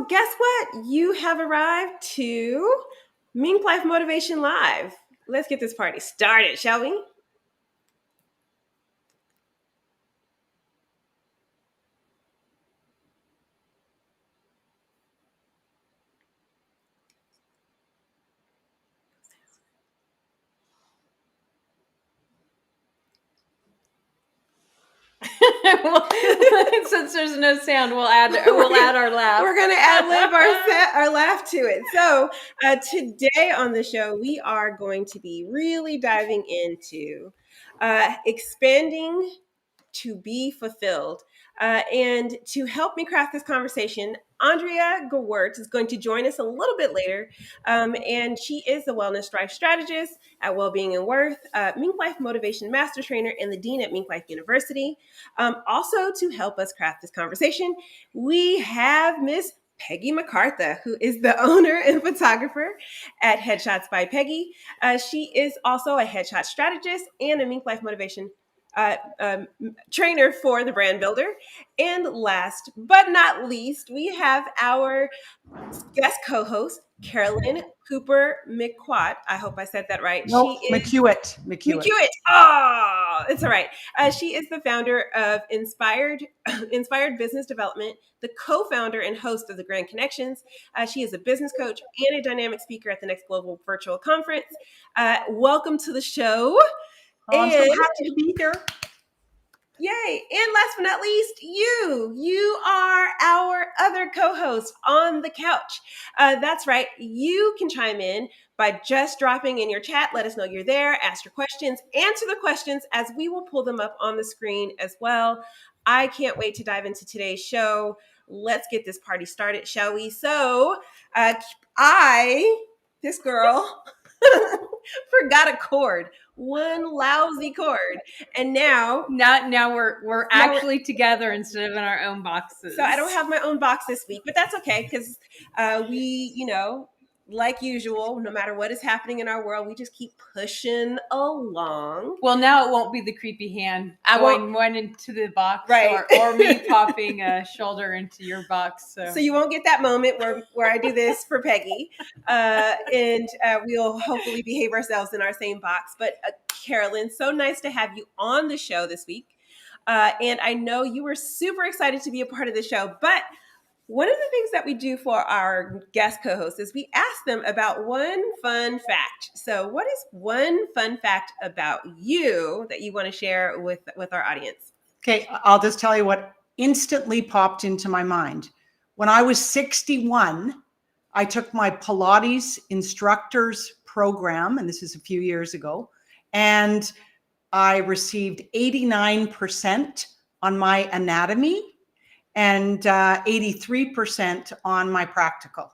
guess what? You have arrived to Mink Life Motivation Live. Let's get this party started, shall we? Since there's no sound, we'll add our laugh. We're gonna ad-lib our laugh to it. So today on the show, we are going to be really diving into expanding to be fulfilled. And to help me craft this conversation, Andrea Gewert is going to join us a little bit later. And she is the Wellness Drive Strategist at Wellbeing and Worth, Mink Life Motivation Master Trainer, and the Dean at Mink Life University. Also, to help us craft this conversation, we have Miss Peggy McCarthy, who is the owner and photographer at Headshots by Peggy. She is also a headshot strategist and a Mink Life Motivation trainer for the brand builder. And last but not least, we have our guest co-host, Carolyn Cooper Mcquatt. I hope I said that right. No, Mcquatt. Oh, it's all right. She is the founder of Inspired Business Development, the co-founder and host of the Grand Connections. She is a business coach and a dynamic speaker at the next global virtual conference. Welcome to the show. I'm so happy to be here. Yay. And last but not least, you are our other co-host on the couch. That's right. You can chime in by just dropping in your chat. Let us know you're there. Ask your questions. Answer the questions as we will pull them up on the screen as well. I can't wait to dive into today's show. Let's get this party started, shall we? So this girl forgot a cord. One lousy cord, and now we're actually together instead of in our own boxes. So I don't have my own box this week, but that's okay because we, like usual, no matter what is happening in our world, we just keep pushing along. Well, now it won't be the creepy hand going one into the box, right? or me popping a shoulder into your box. So you won't get that moment where I do this for Peggy, and we'll hopefully behave ourselves in our same box. But Carolyn, so nice to have you on the show this week, and I know you were super excited to be a part of the show, but one of the things that we do for our guest co-hosts is we ask them about one fun fact. So what is one fun fact about you that you want to share with our audience? Okay, I'll just tell you what instantly popped into my mind. When I was 61, I took my Pilates instructor's program, and this is a few years ago, and I received 89% on my anatomy and 83% on my practical.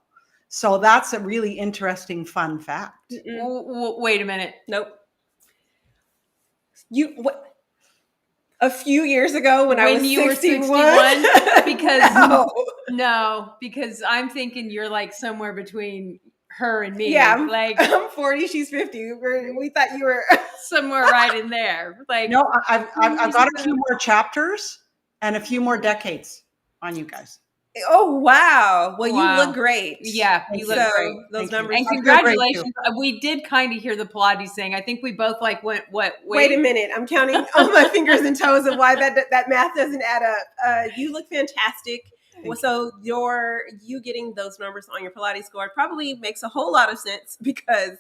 So that's a really interesting fun fact. Wait a minute. Nope. A few years ago when I was 61? Because because I'm thinking you're like somewhere between her and me. Yeah, I'm 40, she's 50. We thought you were somewhere right in there. Like, no, I've got a few more chapters and a few more decades on you guys. Oh, wow. Well, you look great. Yeah, you look great. Those numbers. And congratulations. We did kind of hear the Pilates thing. I think we both went, wait a minute. I'm counting on my fingers and toes of why that math doesn't add up. You look fantastic. So you getting those numbers on your Pilates score probably makes a whole lot of sense because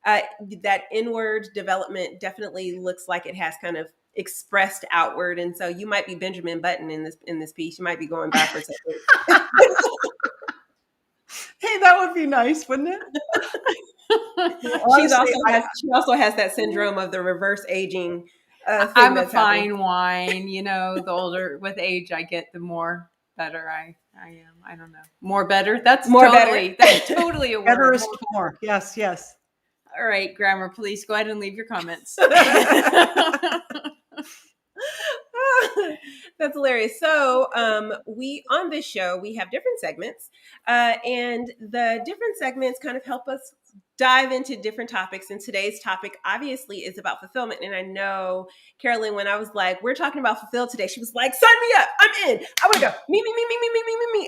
that inward development definitely looks like it has kind of expressed outward, and so you might be Benjamin Button in this piece. You might be going backwards. Hey, that would be nice, wouldn't it? She also has that syndrome of the reverse aging. I'm a fine wine. The older with age I get, the more better I am. I don't know. More better. That's better. That's totally a word. Better is more. Yes. All right, grammar police, go ahead and leave your comments. That's hilarious. So, we on this show we have different segments, and the different segments kind of help us dive into different topics. And today's topic, obviously, is about fulfillment. And I know Carolyn, when I was like, "We're talking about fulfill today," she was like, "Sign me up! I'm in. I want to go. Me.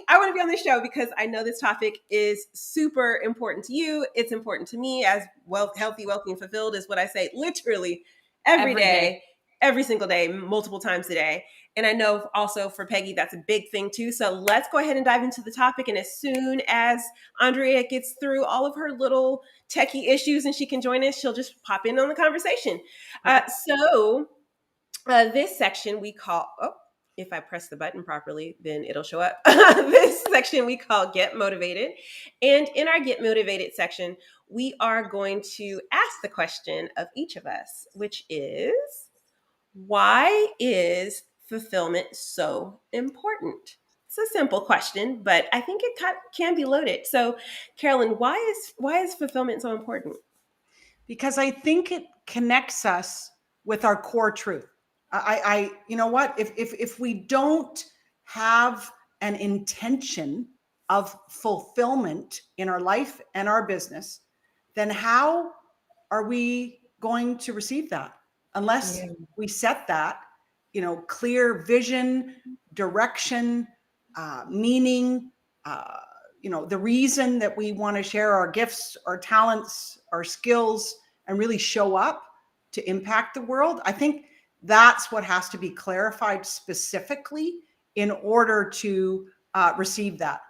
I want to be on this show because I know this topic is super important to you. It's important to me as well. Healthy, wealthy, and fulfilled is what I say literally every day. Every single day, multiple times a day. And I know also for Peggy, that's a big thing too. So let's go ahead and dive into the topic. And as soon as Andrea gets through all of her little techie issues and she can join us, she'll just pop in on the conversation. This section we call, if I press the button properly, then it'll show up. This section we call Get Motivated. And in our Get Motivated section, we are going to ask the question of each of us, which is, why is fulfillment so important? It's a simple question, but I think it can be loaded. So, Carolyn, why is fulfillment so important? Because I think it connects us with our core truth. You know what? If we don't have an intention of fulfillment in our life and our business, then how are we going to receive that? Unless we set that, clear vision, direction, meaning, the reason that we want to share our gifts, our talents, our skills, and really show up to impact the world. I think that's what has to be clarified specifically in order to receive that.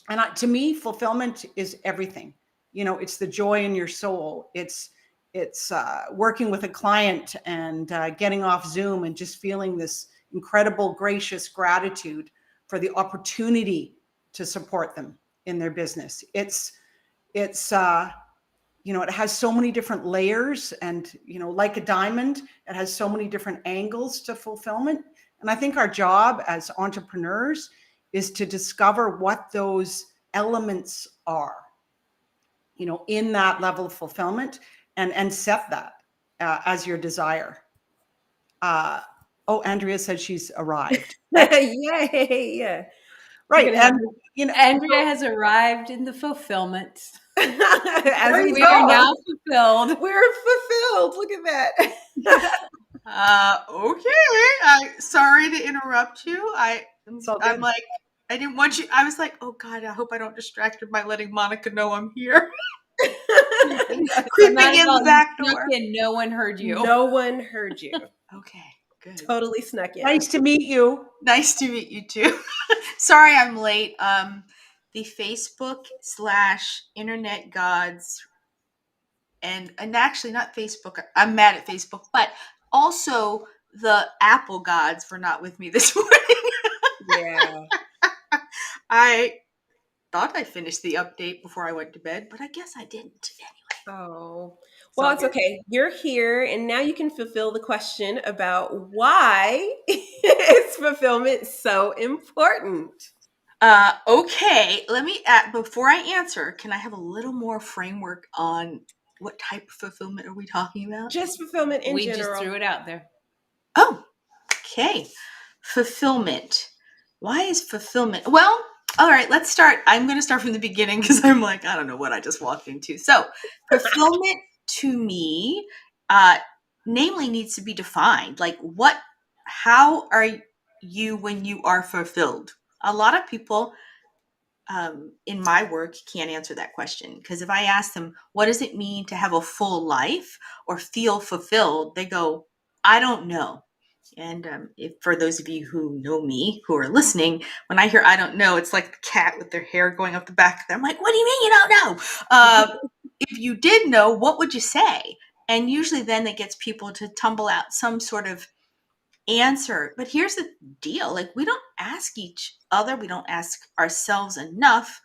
And to me, fulfillment is everything. It's the joy in your soul. It's working with a client and getting off Zoom and just feeling this incredible, gracious gratitude for the opportunity to support them in their business. It has so many different layers, and like a diamond, it has so many different angles to fulfillment. And I think our job as entrepreneurs is to discover what those elements are, in that level of fulfillment, and set that as your desire. Andrea said she's arrived. Yay! Right. And Andrea has arrived in the fulfillment. As we are now fulfilled. We're fulfilled. Look at that. Okay. Sorry to interrupt you. I'm like, I didn't want you. I was like, oh God, I hope I don't distract her by letting Monica know I'm here. Creeping in the back door. No one heard you. No one heard you. Okay. Good. Totally snuck in. Nice to meet you. Nice to meet you too. Sorry I'm late. The Facebook / internet gods and actually not Facebook. I'm mad at Facebook, but also the Apple gods were not with me this morning. Yeah. I thought I finished the update before I went to bed, but I guess I didn't anyway. Oh. Well, it's okay. You're here, and now you can fulfill the question about why is fulfillment so important? Okay, let me before I answer, can I have a little more framework on what type of fulfillment are we talking about? Just fulfillment in general. We just threw it out there. Oh, okay. Fulfillment. Why is fulfillment? Well, all right, let's start. I'm going to start from the beginning because I'm like, I don't know what I just walked into. So fulfillment to me, namely needs to be defined. Like how are you when you are fulfilled? A lot of people in my work can't answer that question, because if I ask them, what does it mean to have a full life or feel fulfilled? They go, I don't know. And if for those of you who know me, who are listening, when I hear I don't know, it's like the cat with their hair going up the back. I'm like, what do you mean you don't know? If you did know, what would you say? And usually then it gets people to tumble out some sort of answer. But here's the deal. Like, we don't ask each other, we don't ask ourselves enough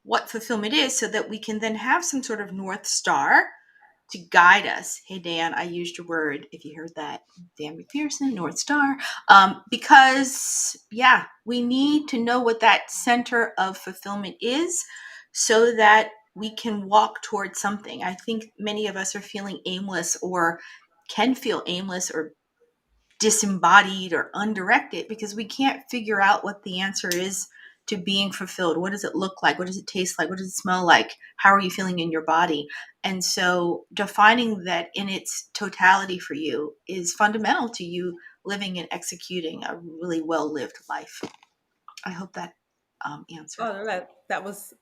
what fulfillment is, so that we can then have some sort of North Star to guide us. Hey, Dan, I used your word. If you heard that, Dan McPherson, North Star. Because, we need to know what that center of fulfillment is so that we can walk towards something. I think many of us are feeling aimless, or can feel aimless, or disembodied or undirected because we can't figure out what the answer is to being fulfilled. What does it look like? What does it taste like? What does it smell like? How are you feeling in your body? And so defining that in its totality for you is fundamental to you living and executing a really well-lived life. I hope that answered. Oh, that was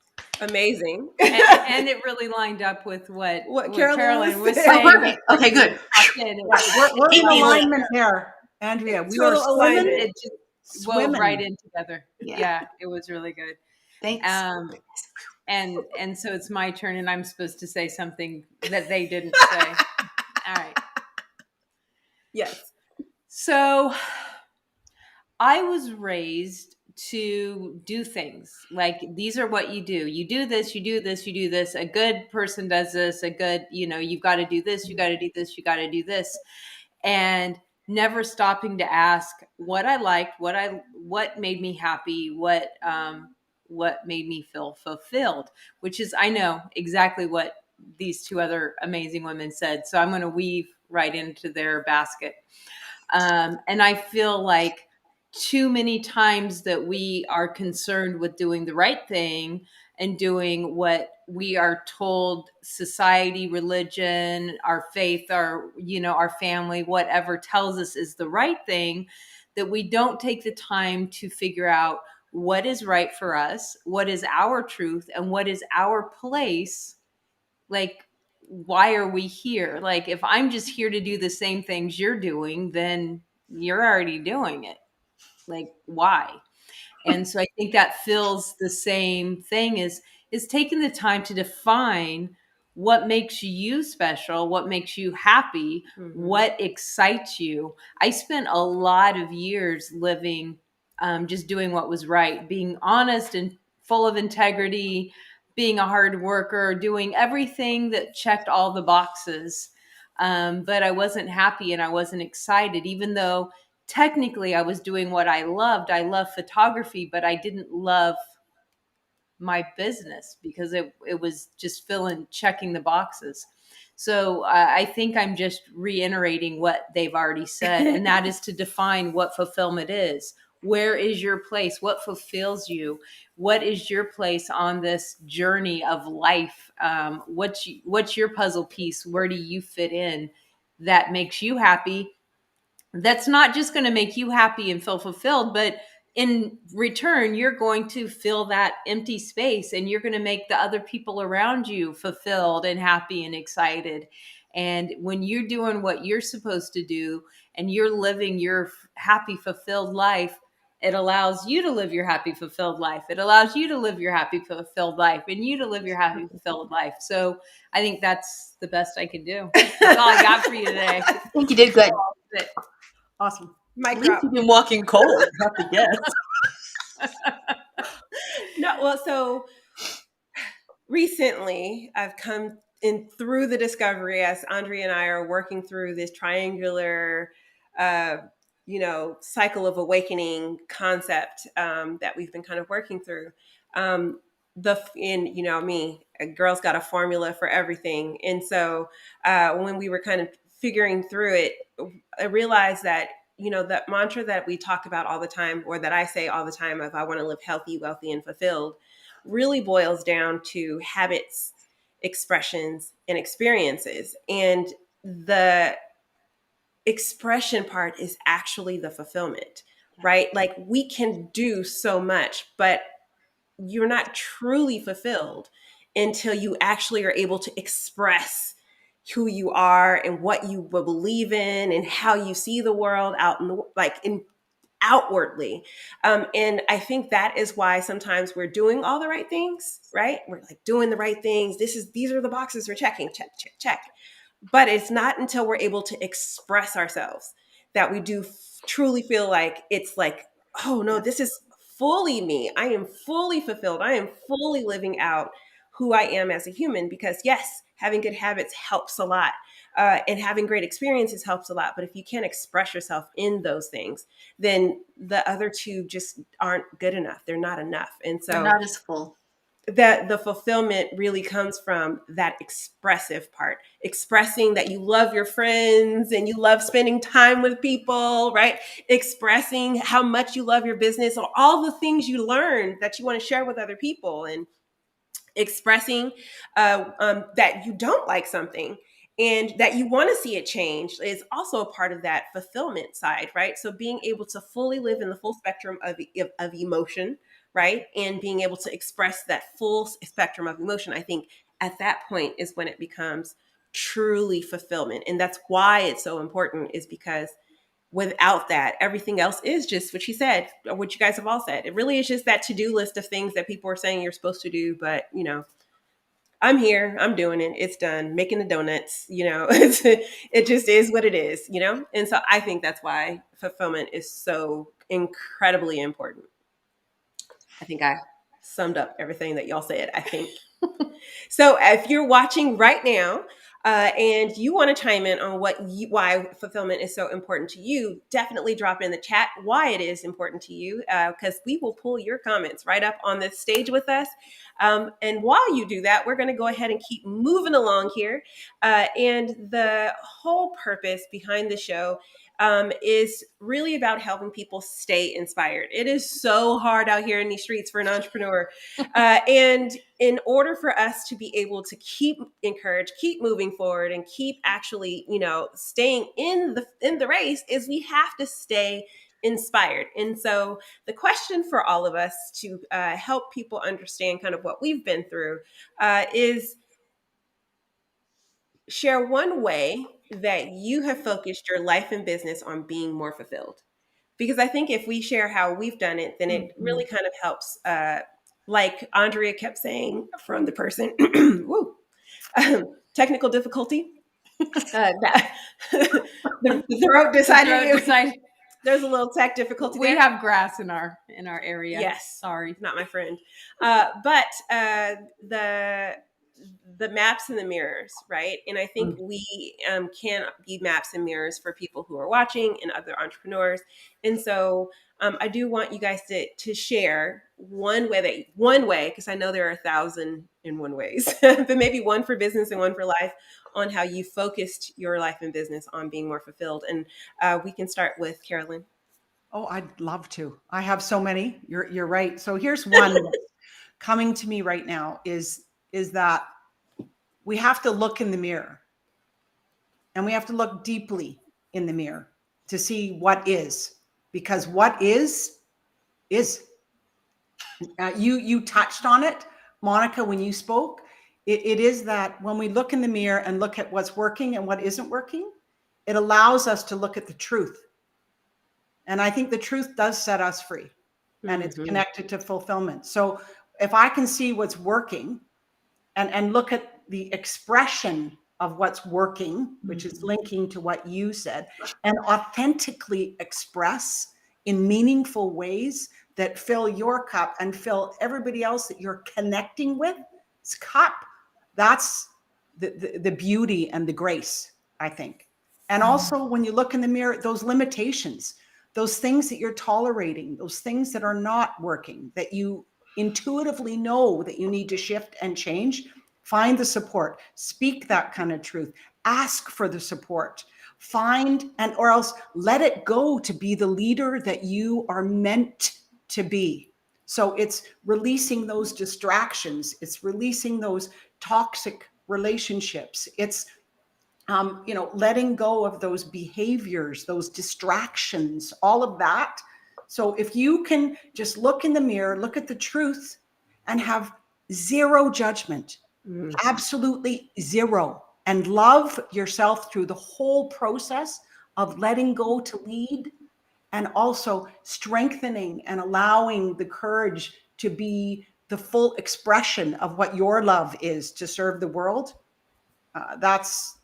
amazing. And it really lined up with what Carolyn was saying. Oh, perfect. Okay, good. We're in alignment there, Andrea. We are Total swimming. alignment. It just wove right in together. Yeah, it was really good. Thanks. And so it's my turn, and I'm supposed to say something that they didn't say. All right. Yes. So I was raised to do things like, these are what you do. You do this, you do this, you do this. A good person does this. A good, you've got to do this, you got to do this, you got to do this. And never stopping to ask what I liked, what made me happy, what made me feel fulfilled, which is, I know exactly what these two other amazing women said. So I'm going to weave right into their basket. And I feel like too many times that we are concerned with doing the right thing and doing what we are told society, religion, our faith, our family, whatever tells us is the right thing, that we don't take the time to figure out what is right for us, what is our truth, and what is our place. Like, why are we here? Like, if I'm just here to do the same things you're doing, then you're already doing it. Like, why? And so I think that feels the same thing, is taking the time to define what makes you special, what makes you happy, what excites you. I spent a lot of years living, just doing what was right, being honest and full of integrity, being a hard worker, doing everything that checked all the boxes. But I wasn't happy and I wasn't excited, even though technically I was doing what I loved. I love photography, but I didn't love my business because it was just checking the boxes. So I think I'm just reiterating what they've already said, and that is to define what fulfillment is. Where is your place? What fulfills you? What is your place on this journey of life? What's your puzzle piece? Where do you fit in that makes you happy? That's not just going to make you happy and feel fulfilled, but in return, you're going to fill that empty space and you're going to make the other people around you fulfilled and happy and excited. And when you're doing what you're supposed to do and you're living your happy, fulfilled life, it allows you to live your happy, fulfilled life. It allows you to live your happy, fulfilled life, and you to live your happy, fulfilled life. So I think that's the best I can do. That's all I got for you today. I think you did good. Awesome. Mic At drop. least you've been walking cold. Have to guess. No, well, so recently I've come in through the discovery, as Andrea and I are working through this triangular, cycle of awakening concept that we've been kind of working through. A girl's got a formula for everything, and so when we were kind of figuring through it, I realized that that mantra that we talk about all the time, or that I say all the time, of I want to live healthy, wealthy, and fulfilled, really boils down to habits, expressions, and experiences. And the expression part is actually the fulfillment, right? Like, we can do so much, but you're not truly fulfilled until you actually are able to express who you are and what you believe in and how you see the world out in the outwardly. And I think that is why sometimes we're doing all the right things, right? We're like doing the right things. These are the boxes we're checking, check, check, check. But it's not until we're able to express ourselves that we do truly feel like it's like, oh no, this is fully me. I am fully fulfilled. I am fully living out who I am as a human. Because yes, having good habits helps a lot. And having great experiences helps a lot. But if you can't express yourself in those things, then the other two just aren't good enough. They're not enough. And so They're not as full. that the fulfillment really comes from that expressive part, expressing that you love your friends and you love spending time with people, right? Expressing how much you love your business or all the things you learned that you want to share with other people, and expressing that you don't like something and that you want to see it change is also a part of that fulfillment side, right? So being able to fully live in the full spectrum of emotion, right? And being able to express that full spectrum of emotion, I think at that point is when it becomes truly fulfillment. And that's why it's so important, is because without that, everything else is just what she said, or what you guys have all said. It really is just that to-do list of things that people are saying you're supposed to do. But, I'm here, I'm doing it, it's done, making the donuts, it just is what it is. And so I think that's why fulfillment is so incredibly important. I think I summed up everything that y'all said, I think. So if you're watching right now, and you want to chime in on why fulfillment is so important to you, definitely drop in the chat why it is important to you, because we will pull your comments right up on this stage with us. And while you do that, we're going to go ahead and keep moving along here. And the whole purpose behind the show is really about helping people stay inspired. It is so hard out here in these streets for an entrepreneur. And in order for us to be able to keep encouraged, keep moving forward, and keep actually, staying in the race, is we have to stay inspired. And so the question for all of us to help people understand kind of what we've been through is share one way that you have focused your life and business on being more fulfilled. Because I think if we share how we've done it, then it really kind of helps. Like Andrea kept saying from the person, woo, technical difficulty. The throat decided. There's a little tech difficulty. We there. have grass in our area. Yes, Sorry. not my friend. But the maps and the mirrors, right? And I think we can be maps and mirrors for people who are watching and other entrepreneurs. And so I do want you guys to share one way, because I know there are 1,001 ways, but maybe one for business and one for life, on how you focused your life and business on being more fulfilled. And we can start with Carolyn. Oh, I'd love to. I have so many. You're right. So here's one that's coming to me right now is that we have to look in the mirror, and we have to look deeply in the mirror to see what is, because what is. You touched on it, Monica, when you spoke. It is that when we look in the mirror and look at what's working and what isn't working, it allows us to look at the truth. And I think the truth does set us free, and it's connected to fulfillment. So if I can see what's working and look at the expression of what's working, which is linking to what you said, and authentically express in meaningful ways that fill your cup and fill everybody else that you're connecting with cup, that's the beauty and the grace, I think. And also when you look in the mirror, those limitations, those things that you're tolerating, those things that are not working, that you intuitively know that you need to shift and change, find the support, speak that kind of truth, ask for the support, find, and or else let it go to be the leader that you are meant to be. So it's releasing those distractions, it's releasing those toxic relationships, it's letting go of those behaviors, those distractions, all of that. So if you can just look in the mirror, look at the truth, and have zero judgment, absolutely zero, and love yourself through the whole process of letting go to lead, and also strengthening and allowing the courage to be the full expression of what your love is to serve the world. That's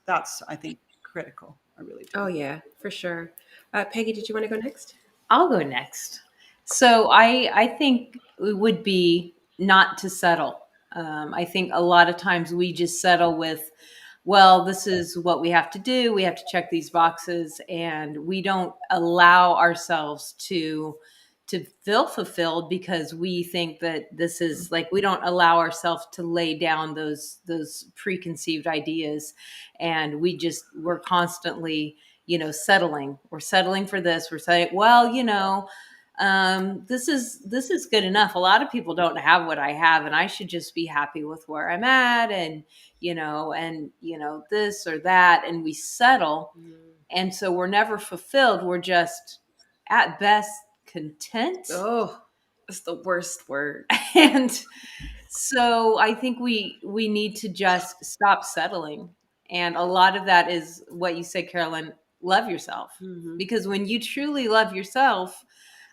I think critical. I really do. Oh yeah, for sure. Peggy, did you want to go next? I'll go next. So I think it would be not to settle. I think a lot of times we just settle with, well, this is what we have to do. We have to check these boxes, and we don't allow ourselves to to feel fulfilled, because we think that this is like, we don't allow ourselves to lay down those preconceived ideas, and we're constantly, settling. We're settling for this. We're saying, well, this is good enough. A lot of people don't have what I have, and I should just be happy with where I'm at, and this or that, and we settle. And so we're never fulfilled. We're just at best content. Oh, it's the worst word. And so I think we need to just stop settling. And a lot of that is what you said, Carolyn, love yourself. Mhm. Because when you truly love yourself,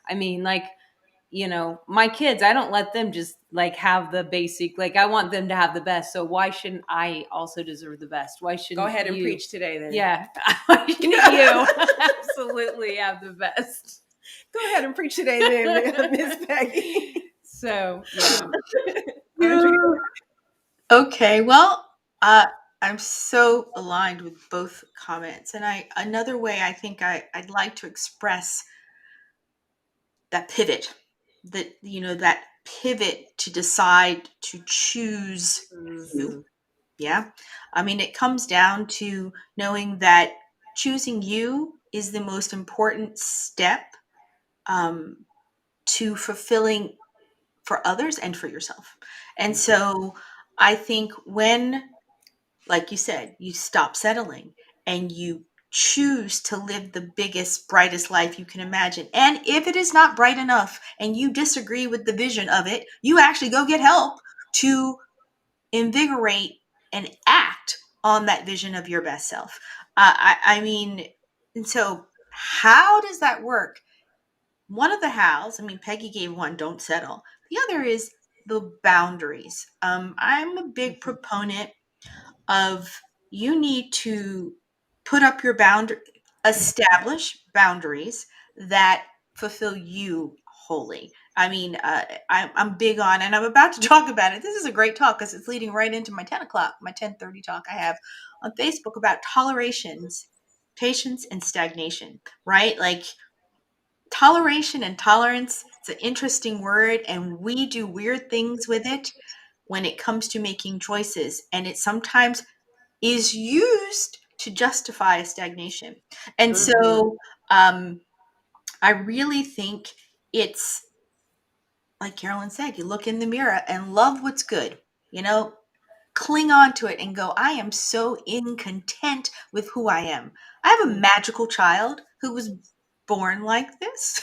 I mean, like, my kids, I don't let them just like have the basic, like, I want them to have the best. So why shouldn't I also deserve the best? Why shouldn't Go ahead and you? preach today then. Yeah. Why shouldn't you absolutely have the best? Go ahead and preach today then, Miss Peggy. So, yeah. Okay, well, I'm so aligned with both comments, and another way I think I'd like to express that pivot, that pivot to decide to choose you. Yeah, I mean, it comes down to knowing that choosing you is the most important step to fulfilling for others and for yourself. And so I think when, like you said, you stop settling and you choose to live the biggest, brightest life you can imagine. And if it is not bright enough and you disagree with the vision of it, you actually go get help to invigorate and act on that vision of your best self. I mean, and so how does that work? One of the hows, I mean, Peggy gave one, don't settle. The other is the boundaries. I'm a big proponent of you need to put up your establish boundaries that fulfill you wholly. I mean, I'm big on, and I'm about to talk about it. This is a great talk because it's leading right into my 10 o'clock, my 10:30 talk I have on Facebook about tolerations, patience, and stagnation, right? Like, toleration and tolerance, it's an interesting word, and we do weird things with it when it comes to making choices. And it sometimes is used to justify a stagnation. And so I really think it's like Carolyn said, you look in the mirror and love what's good, cling on to it and go, I am so in content with who I am. I have a magical child who was born like this.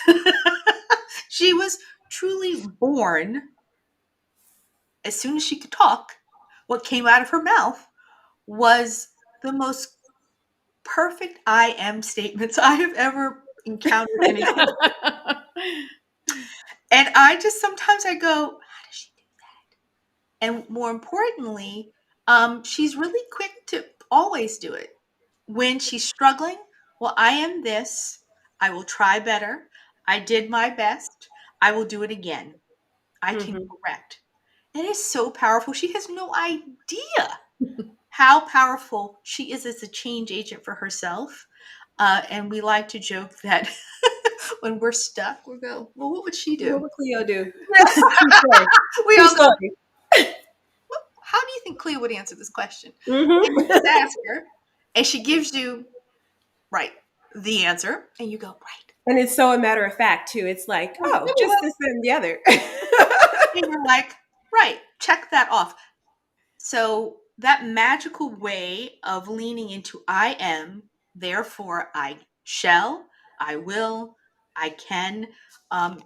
She was truly born as soon as she could talk. What came out of her mouth was the most perfect I am statements I have ever encountered in a human. And I just sometimes I go, how does she do that? And more importantly, she's really quick to always do it. When she's struggling, well, I am this. I will try better. I did my best. I will do it again. I can correct. It is so powerful. She has no idea how powerful she is as a change agent for herself. And we like to joke that when we're stuck, we go, well, what would she do? What would Cleo do? We all go, how do you think Cleo would answer this question? And you just ask her, and she gives you, the answer, and you go, right. And it's so a matter of fact, too. It's like, oh, just this and the other. And you're like, right, check that off. So that magical way of leaning into I am, therefore I shall, I will, I can,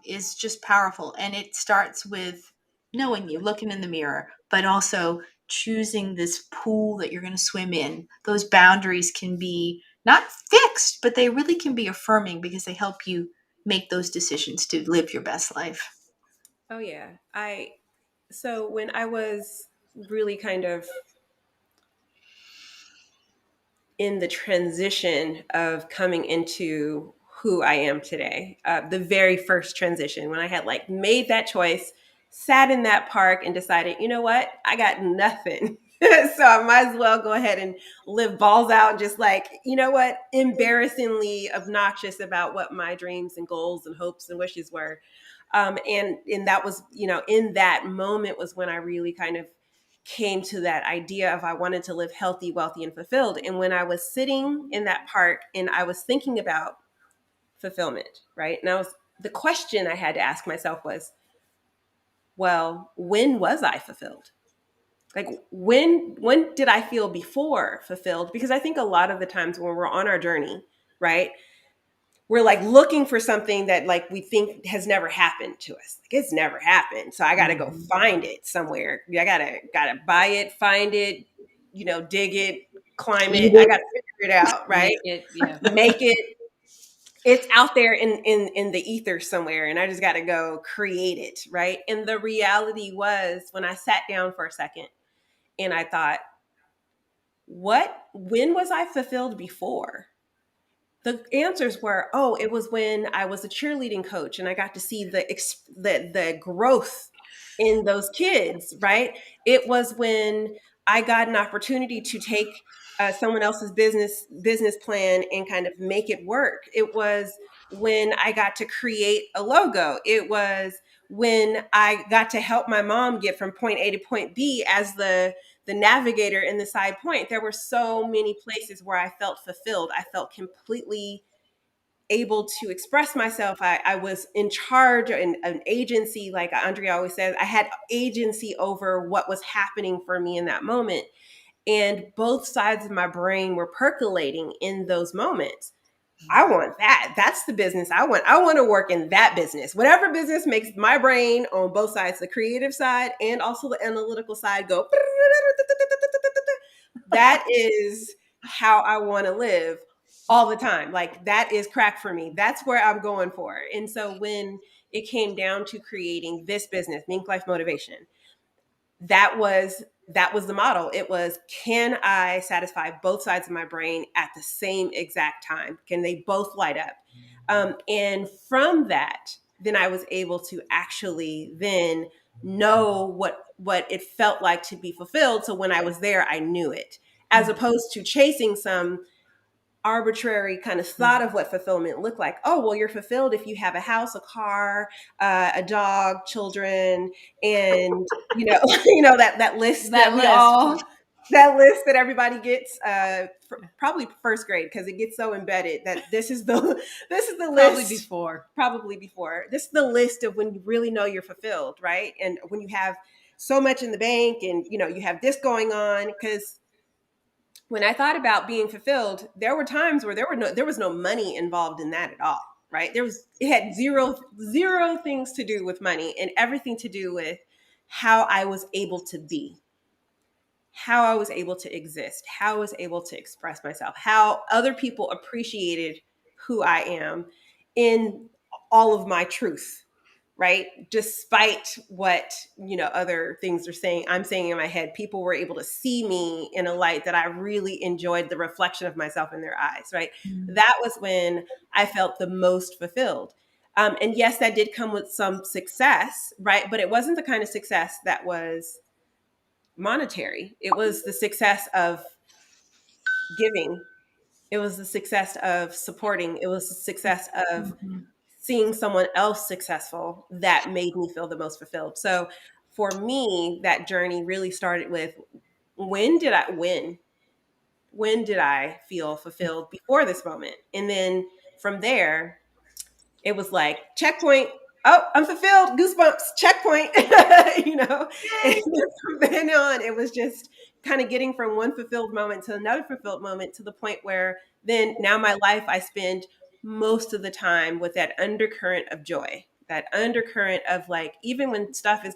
is just powerful. And it starts with knowing you, looking in the mirror, but also choosing this pool that you're going to swim in. Those boundaries can be not fixed, but they really can be affirming because they help you make those decisions to live your best life. Oh, yeah. So when I was really kind of in the transition of coming into who I am today, the very first transition, when I had made that choice, sat in that park and decided, you know what? I got nothing So I might as well go ahead and live balls out and just like, you know what, embarrassingly obnoxious about what my dreams and goals and hopes and wishes were. And that was, in that moment was when I really kind of came to that idea of I wanted to live healthy, wealthy, and fulfilled. And when I was sitting in that park and I was thinking about fulfillment, right? And the question I had to ask myself was, well, when was I fulfilled? Like when did I feel before fulfilled? Because I think a lot of the times when we're on our journey, right, we're like looking for something that like we think has never happened to us. Like it's never happened. So I gotta go find it somewhere. I gotta buy it, find it, dig it, climb Eat it. I it. gotta figure it out, right? Make it, yeah. Make it. It's out there in the ether somewhere, and I just gotta go create it, right? And the reality was when I sat down for a second and I thought, when was I fulfilled before? The answers were, oh, it was when I was a cheerleading coach and I got to see the growth in those kids, right? It was when I got an opportunity to take someone else's business plan and kind of make it work. It was when I got to create a logo. It was when I got to help my mom get from point A to point B as the navigator in the side point. There were so many places where I felt fulfilled. I felt completely able to express myself. I was in charge in an agency, like Andrea always says, I had agency over what was happening for me in that moment. And both sides of my brain were percolating in those moments. I want that. That's the business I want. I want to work in that business. Whatever business makes my brain on both sides, the creative side and also the analytical side, go. That is how I want to live all the time. Like that is crack for me. That's where I'm going for. And so when it came down to creating this business, Mink Life Motivation, that was the model. It was, can I satisfy both sides of my brain at the same exact time? Can they both light up? And from that, then I was able to actually then know what it felt like to be fulfilled. So when I was there, I knew it, as opposed to chasing some arbitrary kind of thought of what fulfillment looked like. Oh, well, you're fulfilled if you have a house, a car, a dog, children, and that list that we all, that list that everybody gets, probably first grade, because it gets so embedded that this is the list. Probably before. This is the list of when you really know you're fulfilled, right? And when you have so much in the bank, and you have this going on. Because when I thought about being fulfilled, there were times where there was no money involved in that at all, right? It had zero things to do with money and everything to do with how I was able to be, how I was able to exist, how I was able to express myself, how other people appreciated who I am in all of my truth, right? Despite what, other things I'm saying in my head, people were able to see me in a light that I really enjoyed the reflection of myself in their eyes, right? That was when I felt the most fulfilled. And yes, that did come with some success, right? But it wasn't the kind of success that was monetary. It was the success of giving. It was the success of supporting. It was the success of seeing someone else successful that made me feel the most fulfilled. So for me, that journey really started with, when did I win? When did I feel fulfilled before this moment? And then from there, it was like, checkpoint. Oh, I'm fulfilled. Goosebumps. Checkpoint. And from then on, it was just kind of getting from one fulfilled moment to another fulfilled moment, to the point where then now my life, I spend most of the time with that undercurrent of joy, that undercurrent of like, even when stuff is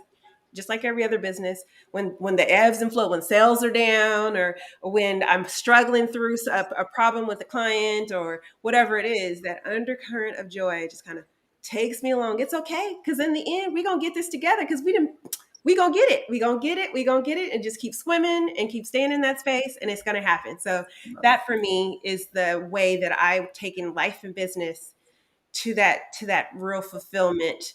just like every other business, when the ebbs and flow, when sales are down, or when I'm struggling through a problem with a client or whatever it is, that undercurrent of joy just kind of takes me along. It's okay, because in the end, we're gonna get this together, because we gonna get it. We gonna get it. We gonna get it, and just keep swimming and keep staying in that space, and it's gonna happen. So that for me is the way that I've taken life and business to that real fulfillment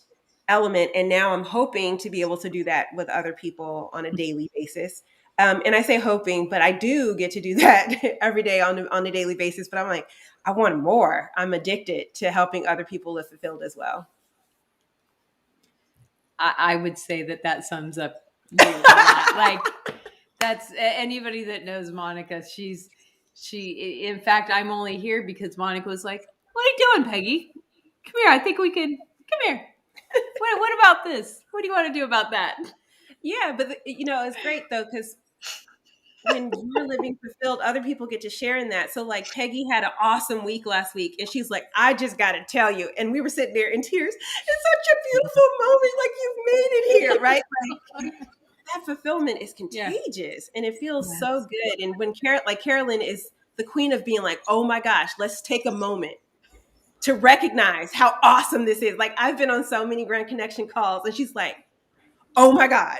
element. And now I'm hoping to be able to do that with other people on a daily basis. And I say hoping, but I do get to do that every day on a daily basis. But I'm like, I want more. I'm addicted to helping other people live fulfilled as well. I would say that sums up you. Like, that's anybody that knows Monica. She. In fact, I'm only here because Monica was like, "What are you doing, Peggy? Come here. I think we could. Come here. What about this? What do you want to do about that?" Yeah, but it's great though, because when you're living fulfilled, other people get to share in that. So like Peggy had an awesome week last week, and she's like, I just got to tell you. And we were sitting there in tears. It's such a beautiful moment. Like, you've made it here, right? Like, that fulfillment is contagious, and it feels so good. And when Carolyn is the queen of being like, oh my gosh, let's take a moment to recognize how awesome this is. Like, I've been on so many Grand Connection calls, and she's like, oh my God.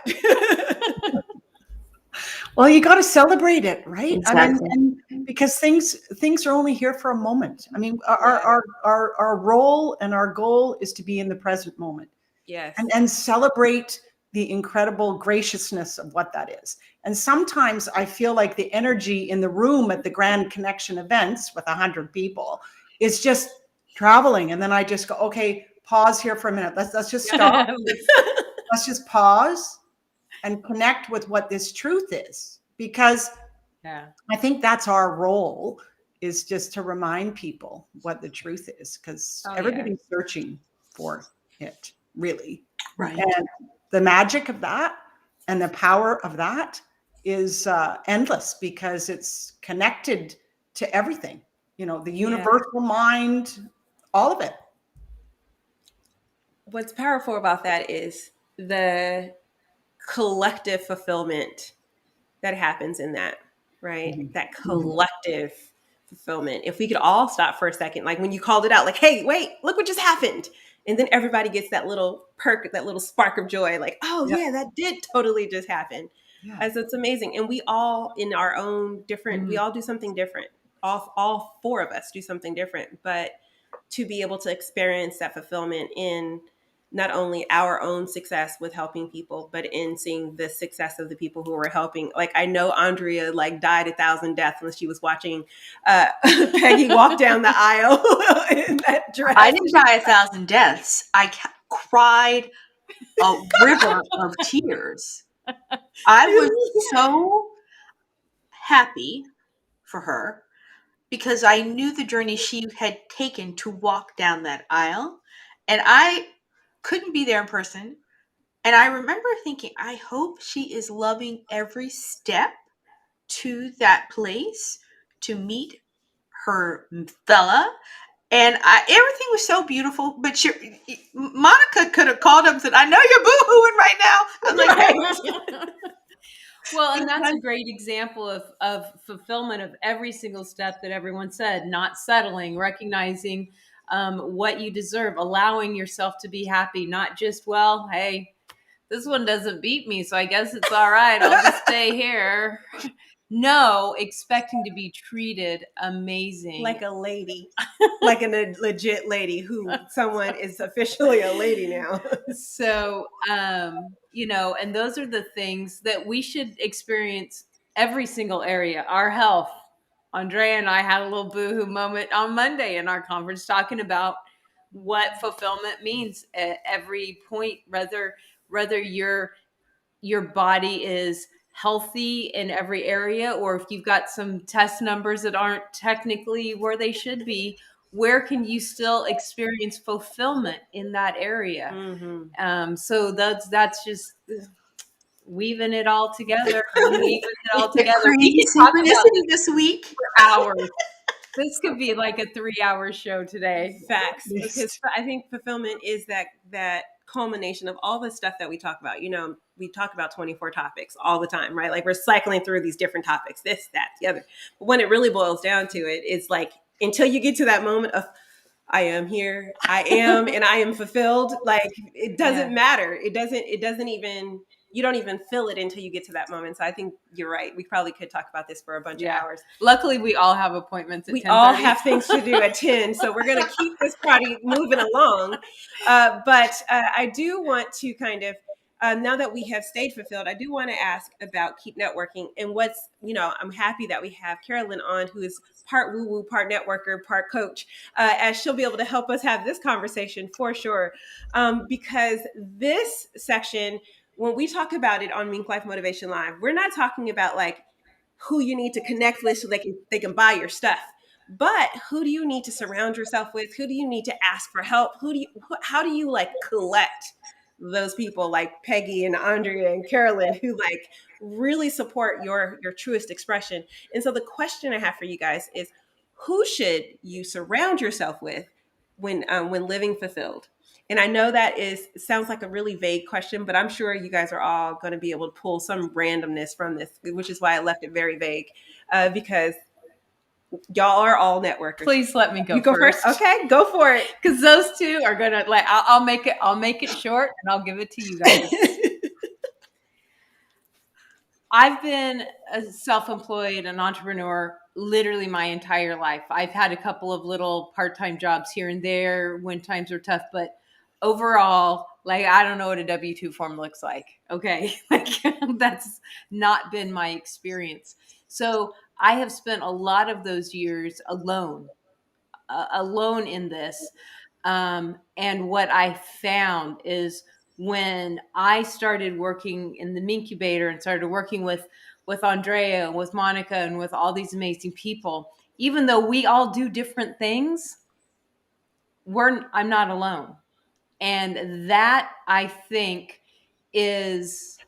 Well, you got to celebrate it, right? Exactly. I mean, and because things are only here for a moment. I mean, our role and our goal is to be in the present moment. Yes. And celebrate the incredible graciousness of what that is. And sometimes I feel like the energy in the room at the Grand Connection events with 100 people is just traveling. And then I just go, okay, pause here for a minute. Let's just stop. Let's just pause and connect with what this truth is, because I think that's our role, is just to remind people what the truth is, because everybody's searching for it, really. Right. And the magic of that and the power of that is endless, because it's connected to everything, the universal mind, all of it. What's powerful about that is the collective fulfillment that happens in that, right? Mm-hmm. That collective fulfillment. If we could all stop for a second, like when you called it out, like, hey, wait, look what just happened. And then everybody gets that little perk, that little spark of joy, like, oh yeah, that did totally just happen. As it's amazing. And we all in our own different, we all do something different. All four of us do something different, but to be able to experience that fulfillment in not only our own success with helping people, but in seeing the success of the people who were helping. Like, I know Andrea died 1,000 deaths when she was watching Peggy walk down the aisle in that dress. I didn't die 1,000 deaths. I cried a river of tears. I was so happy for her, because I knew the journey she had taken to walk down that aisle, and I couldn't be there in person. And I remember thinking, I hope she is loving every step to that place to meet her fella. And everything was so beautiful. But Monica could have called up and said, I know you're boo-hooing right now. I'm like, hey. Well, and that's a great example of fulfillment of every single step that everyone said, not settling, recognizing what you deserve, allowing yourself to be happy, not just, well, hey, this one doesn't beat me, so I guess it's all right. I'll just stay here. No, expecting to be treated amazing. Like a lady, like a legit lady who someone is officially a lady now. So, and those are the things that we should experience every single area. Our health. Andrea and I had a little boohoo moment on Monday in our conference talking about what fulfillment means at every point, whether your body is healthy in every area, or if you've got some test numbers that aren't technically where they should be, where can you still experience fulfillment in that area? Mm-hmm. So that's just weaving it all together. Crazy synchronicity this week for hours. This could be like a 3-hour show today. Facts. Because I think fulfillment is that culmination of all the stuff that we talk about. We talk about 24 topics all the time, right? Like, we're cycling through these different topics, this, that, the other. But when it really boils down to it, it's like, until you get to that moment of, I am here, I am, and I am fulfilled. Like, it doesn't matter. It doesn't even, you don't even feel it until you get to that moment. So I think you're right. We probably could talk about this for a bunch of hours. Luckily, we all have appointments at 10:30. We all have things to do at 10. So we're going to keep this party moving along. But I do want to kind of now that we have stayed fulfilled, I do want to ask about Keep Networking and what's, I'm happy that we have Carolyn on, who is part woo woo, part networker, part coach, as she'll be able to help us have this conversation for sure. Because this section, when we talk about it on Mink Life Motivation Live, we're not talking about like who you need to connect with so they can buy your stuff. But who do you need to surround yourself with? Who do you need to ask for help? How do you like collect those people like Peggy and Andrea and Carolyn who like really support your truest expression? And so the question I have for you guys is, who should you surround yourself with when living fulfilled? And I know that sounds like a really vague question, but I'm sure you guys are all going to be able to pull some randomness from this, which is why I left it very vague, because y'all are all networkers. Please let me go. You go first. Okay, go for it. Because those two are gonna like. I'll make it short, and I'll give it to you guys. I've been a self-employed, an entrepreneur, literally my entire life. I've had a couple of little part-time jobs here and there when times are tough, but overall, like, I don't know what a W-2 form looks like. Okay. Like, that's not been my experience. So I have spent a lot of those years alone in this. And what I found is when I started working in the Mincubator and started working with Andrea and with Monica and with all these amazing people, even though we all do different things, I'm not alone. And that, I think, is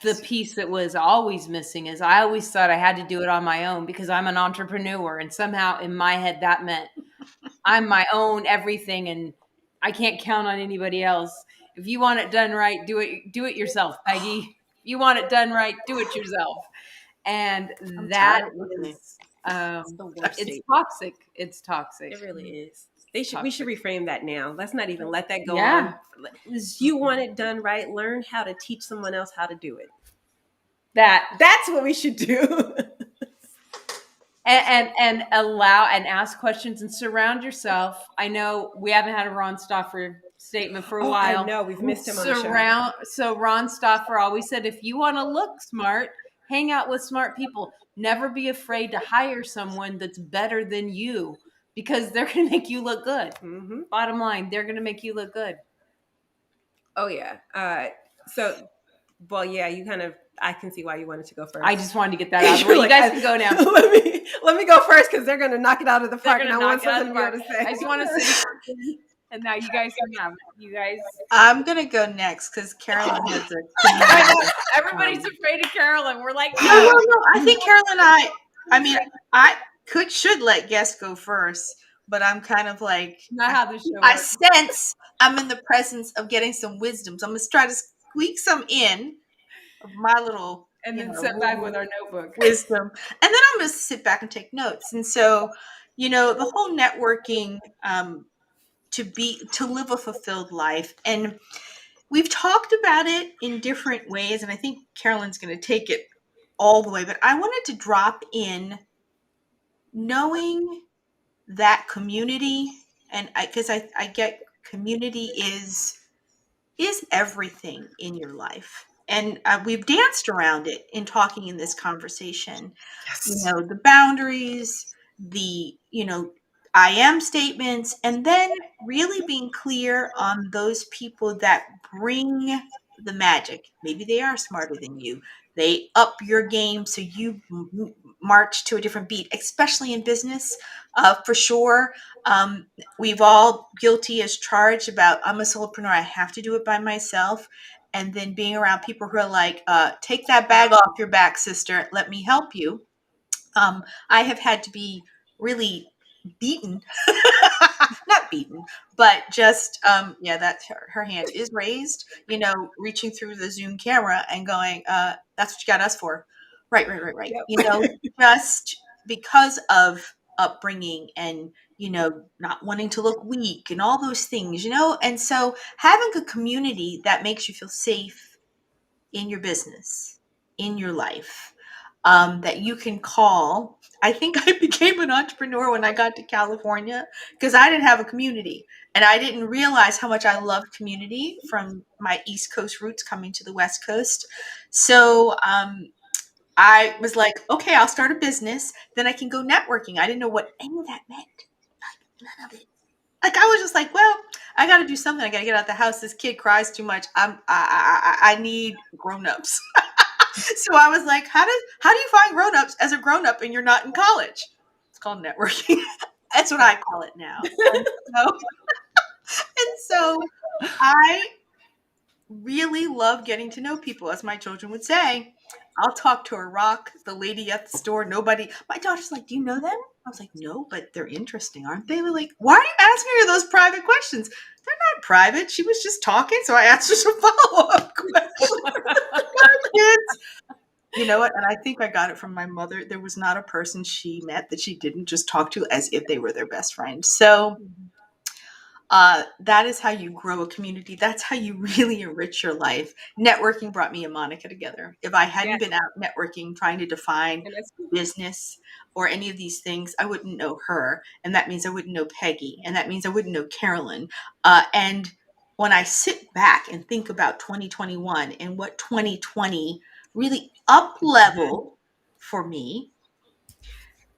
the piece that was always missing. Is I always thought I had to do it on my own because I'm an entrepreneur, and somehow in my head that meant I'm my own everything and I can't count on anybody else. If you want it done right, do it yourself, Peggy. If you want it done right, do it yourself. And that is it's toxic. It's toxic. It really is. We should reframe that now. Let's not even let that go Yeah. on. If you want it done right, learn how to teach someone else how to do it. That's what we should do. And allow and ask questions and surround yourself. I know we haven't had a Ron Stoffer statement for a while. I know, we've missed him on the show. So Ron Stoffer always said, if you want to look smart, hang out with smart people. Never be afraid to hire someone that's better than you, because they're going to make you look good. Mm-hmm. Bottom line, they're going to make you look good. Oh yeah. You kind of, I can see why you wanted to go first. I just wanted to get that out of the way. You guys can go now. Let me go first because they're going to knock it out of the park. And I want something to be able to say. I just want to say, and now you guys can have it. You guys. I'm going to go next because Carolyn has a. Everybody's afraid of Carolyn. We're like, no. I think Carolyn and I should let guests go first, but I'm kind of like, not how this show I works. sense I'm in the presence of getting some wisdom. So I'm going to try to squeak some in of my little, and then sit back with our notebook wisdom. And then I'm going to sit back and take notes. And so, the whole networking, to live a fulfilled life. And we've talked about it in different ways. And I think Carolyn's going to take it all the way, but I wanted to drop in knowing that community. And because I get community is everything in your life. And we've danced around it in talking in this conversation. Yes. The boundaries, the, I am statements, and then really being clear on those people that bring the magic. Maybe they are smarter than you. They up your game so you march to a different beat, especially in business, for sure. We've all guilty as charged about, I'm a solopreneur, I have to do it by myself. And then being around people who are like, take that bag off your back, sister, let me help you. I have had to be really beaten, not beaten, but just, that's her hand is raised, reaching through the Zoom camera and going, that's what you got us for. Right. Yep. Just because of upbringing and, not wanting to look weak and all those things, and so having a community that makes you feel safe in your business, in your life, that you can call I think I became an entrepreneur when I got to California because I didn't have a community. And I didn't realize how much I loved community from my East Coast roots coming to the West Coast. So I was like, okay, I'll start a business. Then I can go networking. I didn't know what any of that meant. None of it. Like I was just like, well, I got to do something. I got to get out the house. This kid cries too much. I need grown-ups. So I was like, how do you find grown-ups as a grown-up and you're not in college? It's called networking. That's what I call it now. And so I really love getting to know people, as my children would say. I'll talk to a rock, the lady at the store, nobody. My daughter's like, do you know them? I was like, no, but they're interesting, aren't they? They're like, why are you asking her those private questions? They're not private. She was just talking, so I asked her some follow-up questions. Kids. You know what? And I think I got it from my mother. There was not a person she met that she didn't just talk to as if they were their best friend. So that is how you grow a community. That's how you really enrich your life. Networking brought me and Monica together. If I hadn't been out networking, trying to define business or any of these things, I wouldn't know her. And that means I wouldn't know Peggy. And that means I wouldn't know Carolyn. And when I sit back and think about 2021 and what 2020 really up-leveled for me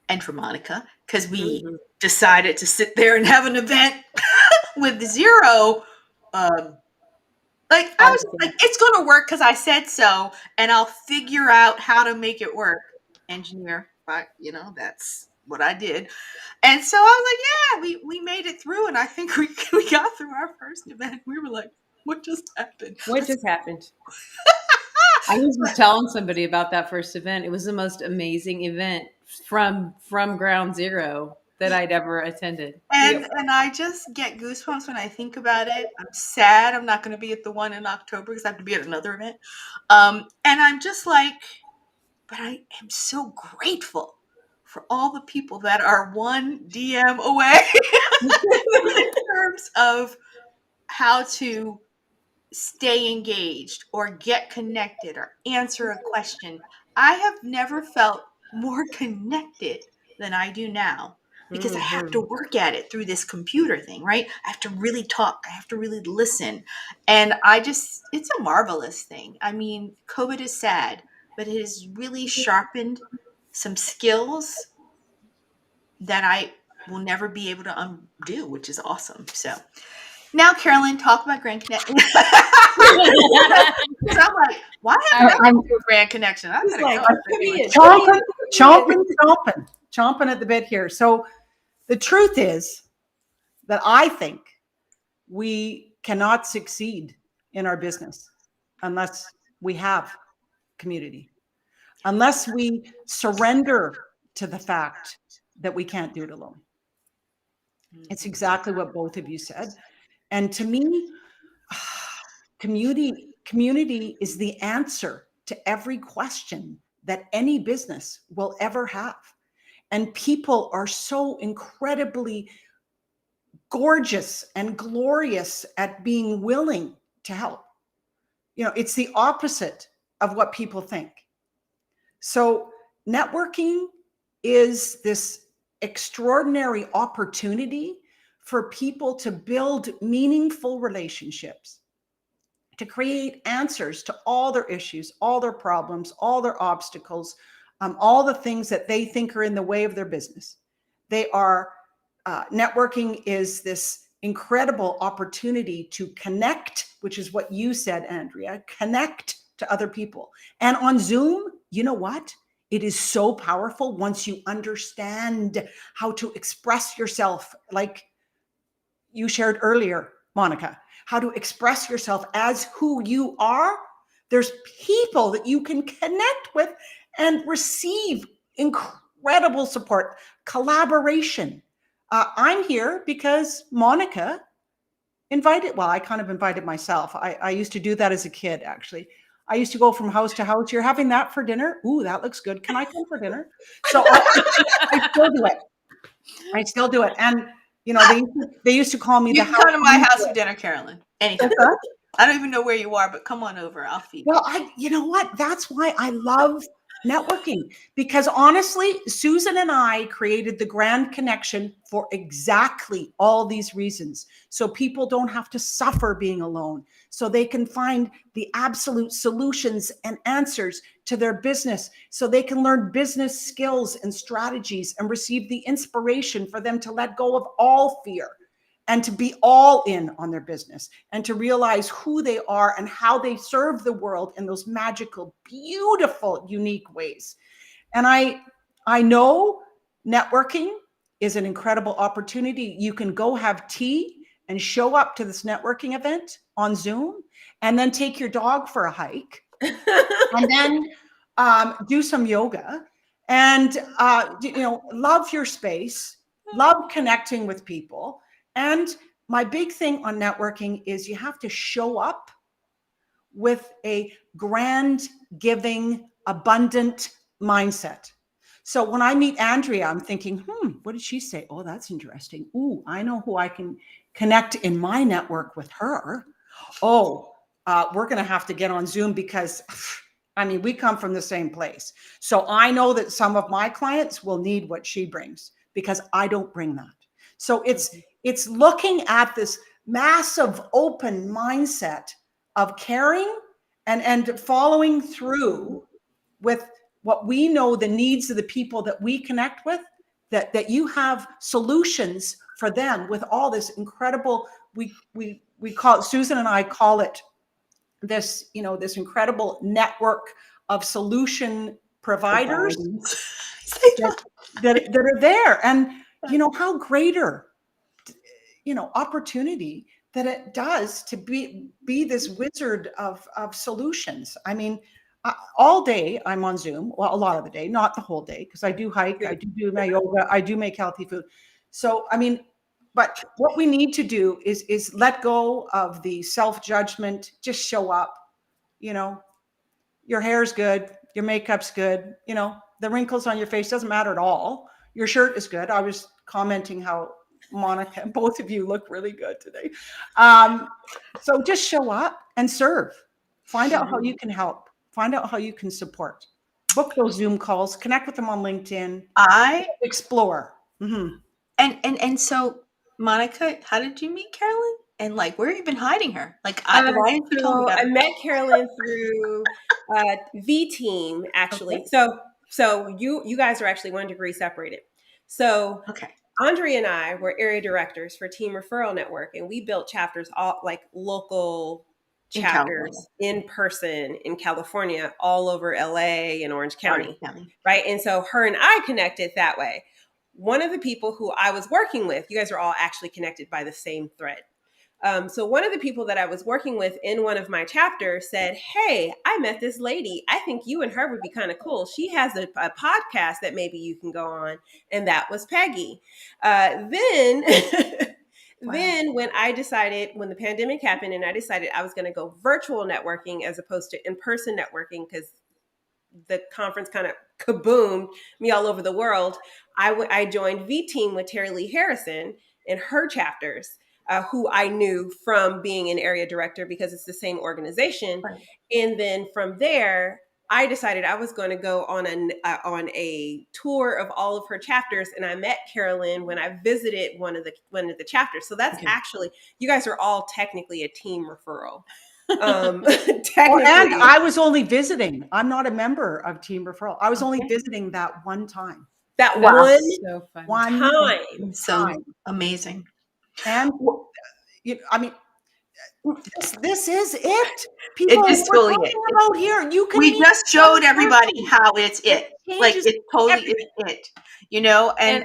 and for Monica, because we decided to sit there and have an event with zero, I was like, it's going to work because I said so, and I'll figure out how to make it work. Engineer, but that's what I did. And so I was like, yeah, we made it through, and I think we got through our first event. We were like, what just happened? What just happened? I was just telling somebody about that first event. It was the most amazing event from ground zero that I'd ever attended. And I just get goosebumps when I think about it. I'm sad I'm not going to be at the one in October because I have to be at another event. And I'm just like, but I am so grateful for all the people that are one DM away in terms of how to stay engaged or get connected or answer a question. I have never felt more connected than I do now because I have to work at it through this computer thing, right? I have to really talk. I have to really listen. And it's a marvelous thing. I mean, COVID is sad, but it has really sharpened some skills that I will never be able to undo, which is awesome. So now, Carolyn, talk about Grand Connection. Because I'm like, why haven't I do Grand Connection? I'm like, chomping at the bit here. So the truth is that I think we cannot succeed in our business unless we have community, unless we surrender to the fact that we can't do it alone. It's exactly what both of you said. And to me, community is the answer to every question that any business will ever have. And people are so incredibly gorgeous and glorious at being willing to help. It's the opposite of what people think. So networking is this extraordinary opportunity for people to build meaningful relationships, to create answers to all their issues, all their problems, all their obstacles, all the things that they think are in the way of their business. Networking is this incredible opportunity to connect, which is what you said, Andrea, connect to other people. And on Zoom, you know what? It is so powerful once you understand how to express yourself, like you shared earlier, Monica, how to express yourself as who you are. There's people that you can connect with and receive incredible support, collaboration. I'm here because Monica invited, I kind of invited myself. I used to do that as a kid, actually. I used to go from house to house. You're having that for dinner? Ooh, that looks good. Can I come for dinner? So I still do it. still do it. And, you know, they used to call me You can come to my house for dinner, Carolyn. Anytime. I don't even know where you are, but come on over. I'll feed you. Well, you know what? That's why I love Networking. Because honestly, Susan and I created the Grand Connection for exactly all these reasons. So people don't have to suffer being alone. So they can find the absolute solutions and answers to their business. So they can learn business skills and strategies and receive the inspiration for them to let go of all fear and to be all in on their business and to realize who they are and how they serve the world in those magical, beautiful, unique ways. And I know networking is an incredible opportunity. You can go have tea and show up to this networking event on Zoom and then take your dog for a hike and then do some yoga and love your space, love connecting with people. And my big thing on networking is you have to show up with a grand, giving, abundant mindset. So when I meet Andrea, I'm thinking, what did she say? Oh, that's interesting. Ooh, I know who I can connect in my network with her. Oh, we're going to have to get on Zoom because I mean, we come from the same place. So I know that some of my clients will need what she brings because I don't bring that. So it's looking at this massive open mindset of caring and following through with what we know the needs of the people that we connect with, that you have solutions for them with all this incredible, we call it, Susan and I call it this, this incredible network of solution providers that are there. And, how greater, opportunity that it does to be this wizard of solutions. I mean, all day I'm on Zoom. Well, a lot of the day, not the whole day, because I do hike, I do my yoga, I do make healthy food. So, I mean, but what we need to do is let go of the self-judgment, just show up, your hair's good, your makeup's good, the wrinkles on your face doesn't matter at all. Your shirt is good. I was commenting how Monica, both of you look really good today. So just show up and serve. Find out how you can help. Find out how you can support. Book those Zoom calls. Connect with them on LinkedIn. Explore. Mm-hmm. And so, Monica, how did you meet Carolyn? And like, where have you been hiding her? Like, why didn't you tell me about I her? met Carolyn through V Team, actually. Okay. So you guys are actually 1 degree separated. So Okay. Andre and I were area directors for Team Referral Network, and we built chapters, all like local chapters in person in California, all over LA and Orange County. Right. And so her and I connected that way. One of the people who I was working with, you guys are all actually connected by the same thread. So one of the people that I was working with in one of my chapters said, "Hey, I met this lady. I think you and her would be kind of cool. She has a podcast that maybe you can go on." And that was Peggy. Then when the pandemic happened and I decided I was going to go virtual networking as opposed to in-person networking, because the conference kind of kaboomed me all over the world, I joined V Team with Terry Lee Harrison in her chapters, who I knew from being an area director because it's the same organization. Right. And then from there, I decided I was going to go on a tour of all of her chapters, and I met Carolyn when I visited one of the chapters. So that's actually, you guys are all technically a team referral. Technically. And I was only visiting. I'm not a member of Team Referral. I was only visiting that one time. That one time. So amazing. And I mean, this is it. People, It is we're totally talking about here. You can. We just showed everybody how it's it. Like it totally everything. is it. And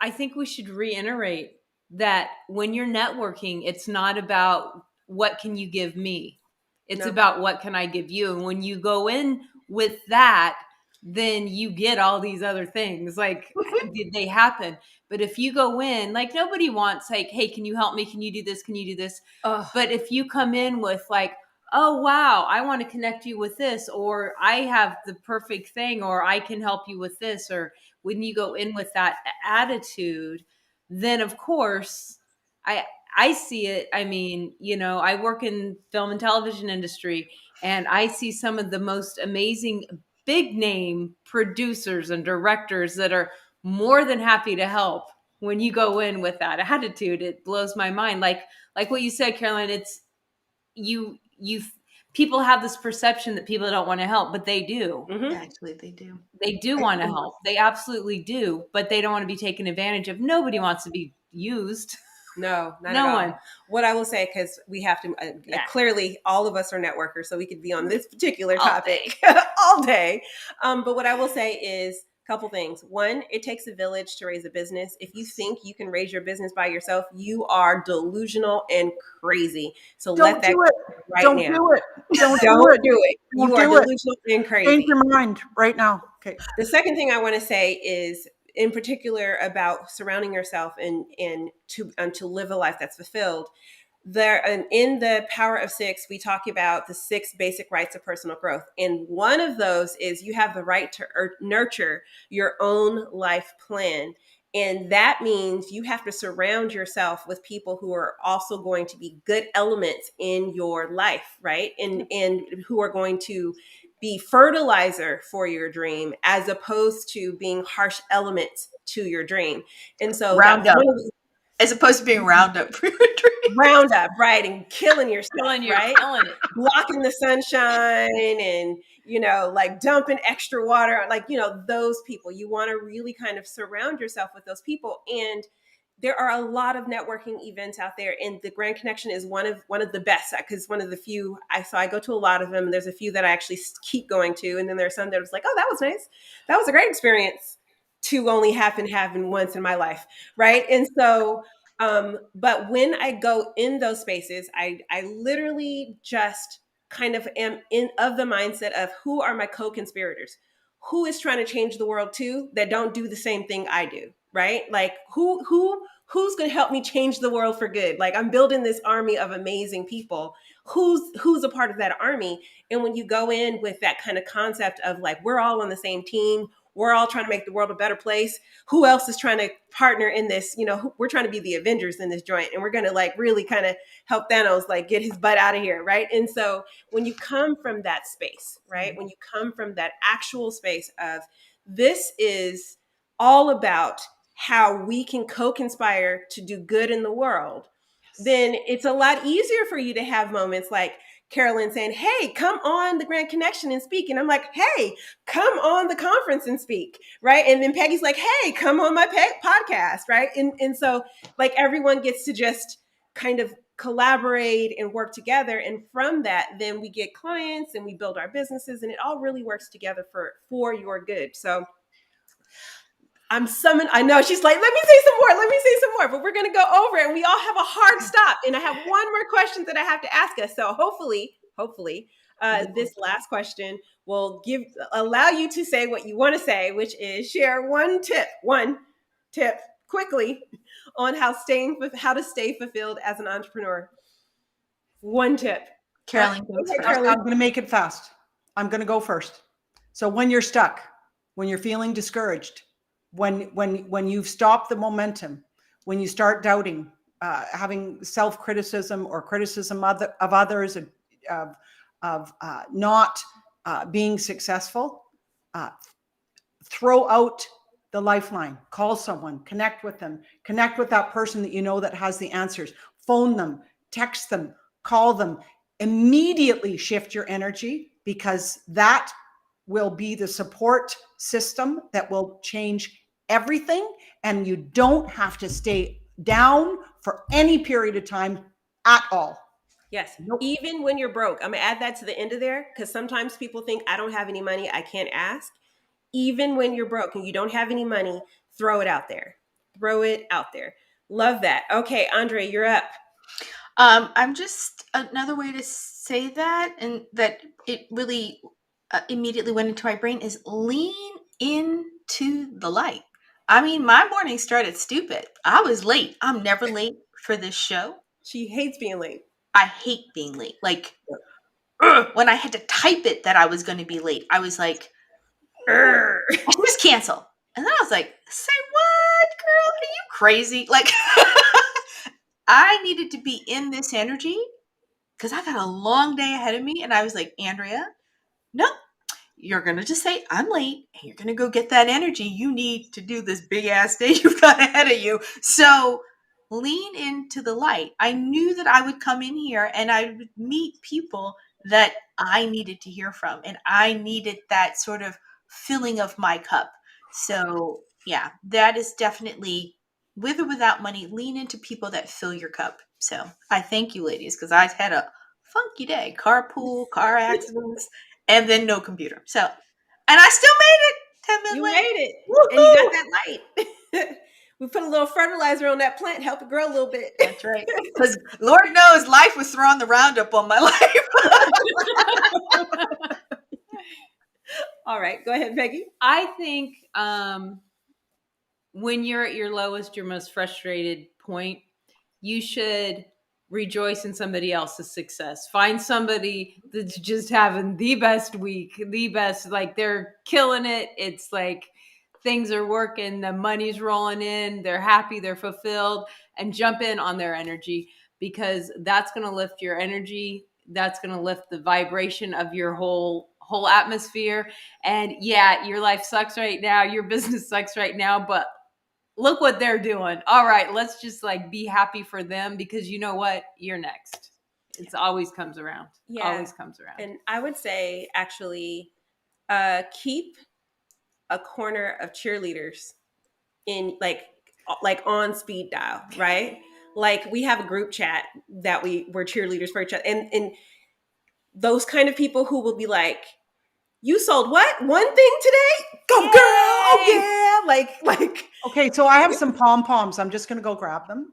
I think we should reiterate that when you're networking, it's not about what can you give me. It's about what can I give you. And when you go in with that, then you get all these other things. Like they happen. But if you go in, like nobody wants like, hey, can you help me? Can you do this? Can you do this? But if you come in with like, oh, wow, I want to connect you with this, or I have the perfect thing, or I can help you with this, or when you go in with that attitude, then of course I see it. I mean, I work in film and television industry, and I see some of the most amazing big name producers and directors that are more than happy to help when you go in with that attitude. It blows my mind. Like what you said, Caroline, it's you people have this perception that people don't want to help, but they do. Mhm. Actually, they do. They do want to help. They absolutely do, but they don't want to be taken advantage of. Nobody wants to be used. No, not No at all. one. What I will say, because we have to, Yeah. clearly all of us are networkers, so we could be on this particular All topic all day. But what I will say is a couple things. One, it takes a village to raise a business. If you think you can raise your business by yourself, you are delusional and crazy. So Don't let that do it. go right Don't now. do it. Don't do Don't it. do it. Don't You are do it. delusional and Change crazy. your mind right now. Okay. The second thing I want to say is, in particular, about surrounding yourself and to live a life that's fulfilled. There, and in the Power of Six, we talk about the 6 basic rights of personal growth, and one of those is you have the right to nurture your own life plan. And that means you have to surround yourself with people who are also going to be good elements in your life, right? And who are going to be fertilizer for your dream as opposed to being harsh elements to your dream. And so that's Roundup. one of the As opposed to being Roundup for your dream. Roundup, right? And killing yourself, Killing right? it. Blocking the sunshine and, like dumping extra water, like, those people. You want to really kind of surround yourself with those people. And there are a lot of networking events out there, and the Grand Connection is one of the best, because one of the few I go to a lot of them. There's a few that I actually keep going to, and then there's some that was like, oh, that was nice, that was a great experience to only happen once in my life, right? And so but when I go in those spaces, I literally just kind of am in of the mindset of, who are my co-conspirators, who is trying to change the world too, that don't do the same thing I do, right? Like who's going to help me change the world for good? Like, I'm building this army of amazing people. Who's a part of that army? And when you go in with that kind of concept of, like, we're all on the same team, we're all trying to make the world a better place. Who else is trying to partner in this? We're trying to be the Avengers in this joint, and we're going to, like, really kind of help Thanos, like, get his butt out of here, right? And so when you come from that space, right? When you come from that actual space of, this is all about how we can co-conspire to do good in the world, then it's a lot easier for you to have moments like Carolyn saying, hey, come on the Grand Connection and speak. And I'm like, hey, come on the conference and speak, right? And then Peggy's like, hey, come on my podcast, right? And so, like, everyone gets to just kind of collaborate and work together. And from that, then we get clients and we build our businesses, and it all really works together for your good. So I'm summoned. I know she's like, let me say some more, but we're going to go over it. And we all have a hard stop. And I have one more question that I have to ask us. So hopefully, this last question will allow you to say what you want to say, which is share one tip quickly on how to stay fulfilled as an entrepreneur. One tip. Carolyn goes first. I'm going to make it fast. I'm going to go first. So when you're stuck, when you're feeling discouraged, when you've stopped the momentum, when you start doubting, having self-criticism or criticism of others, of not being successful, throw out the lifeline, call someone, connect with them, connect with that person that you know that has the answers, phone them, text them, call them, immediately shift your energy, because that will be the support system that will change everything. And you don't have to stay down for any period of time at all. Yes. Nope. Even when you're broke. I'm going to add that to the end of there, because sometimes people think, I don't have any money, I can't ask. Even when you're broke and you don't have any money, throw it out there. Throw it out there. Love that. Okay, Andre, you're up. I'm just, another way to say that, and that it really immediately went into my brain, is lean into the light. I mean, my morning started stupid. I was late. I'm never late for this show. She hates being late. I hate being late. Like, when I had to type it that I was going to be late, I was like, just cancel. And then I was like, say what, girl? Are you crazy? Like, I needed to be in this energy because I got a long day ahead of me. And I was like, Andrea, no, you're going to just say, I'm late, and you're going to go get that energy you need to do this big ass day you've got ahead of you. So lean into the light. I knew that I would come in here and I would meet people that I needed to hear from, and I needed that sort of filling of my cup. So yeah, that is definitely, with or without money, lean into people that fill your cup. So I thank you, ladies, because I had a funky day, carpool, car accidents, and then no computer. So, and I still made it 10 minutes You late. made it. Woo-hoo! And you got that light. We put a little fertilizer on that plant, help it grow a little bit. That's right. Because Lord knows life was throwing the Roundup on my life. All right, go ahead, Peggy. I think when you're at your lowest, your most frustrated point, you should rejoice in somebody else's success. Find somebody that's just having the best week, the best, like they're killing it. It's like things are working, the money's rolling in, they're happy, they're fulfilled, and jump in on their energy, because that's going to lift your energy. That's going to lift the vibration of your whole atmosphere. And yeah, your life sucks right now, your business sucks right now, but look what they're doing. All right, let's just like be happy for them, because you know what? You're next. It's always comes around. Yeah. Always comes around. And I would say actually keep a corner of cheerleaders in like on speed dial, right? Like we have a group chat that we're cheerleaders for each other. And those kind of people who will be like, you sold what? One thing today? Go girl! Oh yeah! Like. Okay, so I have some pom poms. I'm just gonna go grab them.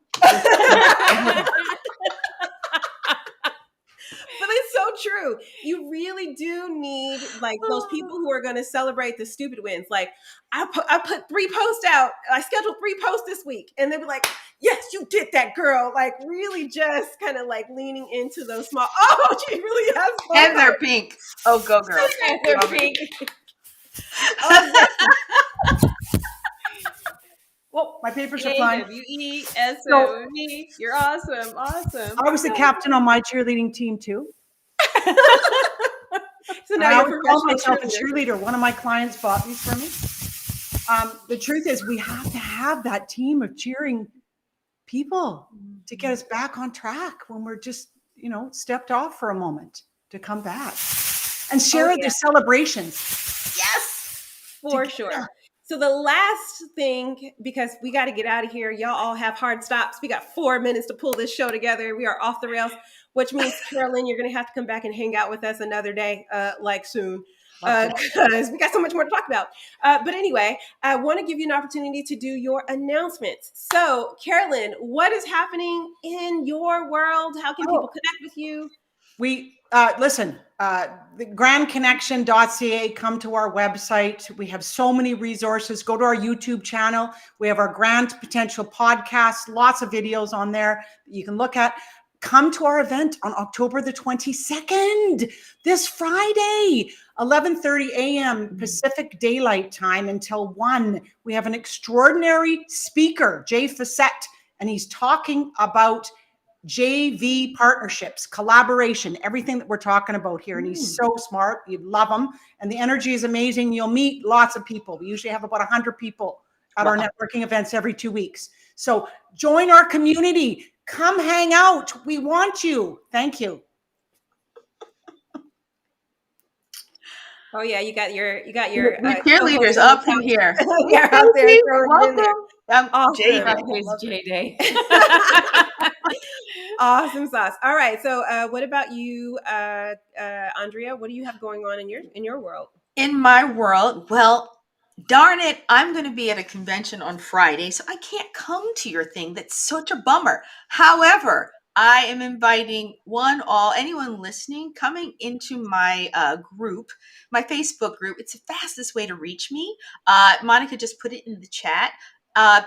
But it's so true. You really do need like those people who are going to celebrate the stupid wins. Like I put 3 posts out. I scheduled 3 posts this week, and they'll be like, "Yes, you did that, girl!" Like really, just kind of like leaning into those small. Oh, she really has. And they're pink. Oh, go girl. And they're pink. Oh, Well, my papers are flying. AWESOE. You're awesome. Awesome. I was the captain on my cheerleading team too. So And now I you're always call professional myself a cheerleader. One of my clients bought these for me. The truth is, we have to have that team of cheering people to get us back on track when we're just, stepped off for a moment to come back and share the celebrations. Yes, for sure. So the last thing, because we got to get out of here, y'all all have hard stops. We got 4 minutes to pull this show together. We are off the rails, which means, Carolyn, you're going to have to come back and hang out with us another day, like soon, because we got so much more to talk about. But anyway, I want to give you an opportunity to do your announcements. So, Carolyn, what is happening in your world? How can people connect with you? We listen, the grandconnection.ca, come to our website. We have so many resources. Go to our YouTube channel. We have our Grand Potential podcast, lots of videos on there that you can look at. Come to our event on October the 22nd, this Friday, 11:30 a.m. Pacific Daylight Time until 1. We have an extraordinary speaker, Jay Facette, and he's talking about JV partnerships, collaboration, everything that we're talking about here. And he's so smart. You'd love him. And the energy is amazing. You'll meet lots of people. We usually have about 100 people at our networking events every 2 weeks. So join our community. Come hang out. We want you. Thank you. Oh yeah, you got your cheerleaders up in here. Yeah, out there throwing it in there. Awesome. Front-page J-Day. Awesome sauce. All right. So what about you, Andrea? What do you have going on in your world? In my world, well, darn it, I'm going to be at a convention on Friday, so I can't come to your thing. That's such a bummer. However, I am inviting anyone listening, coming into my group, my Facebook group. It's the fastest way to reach me. Monica just put it in the chat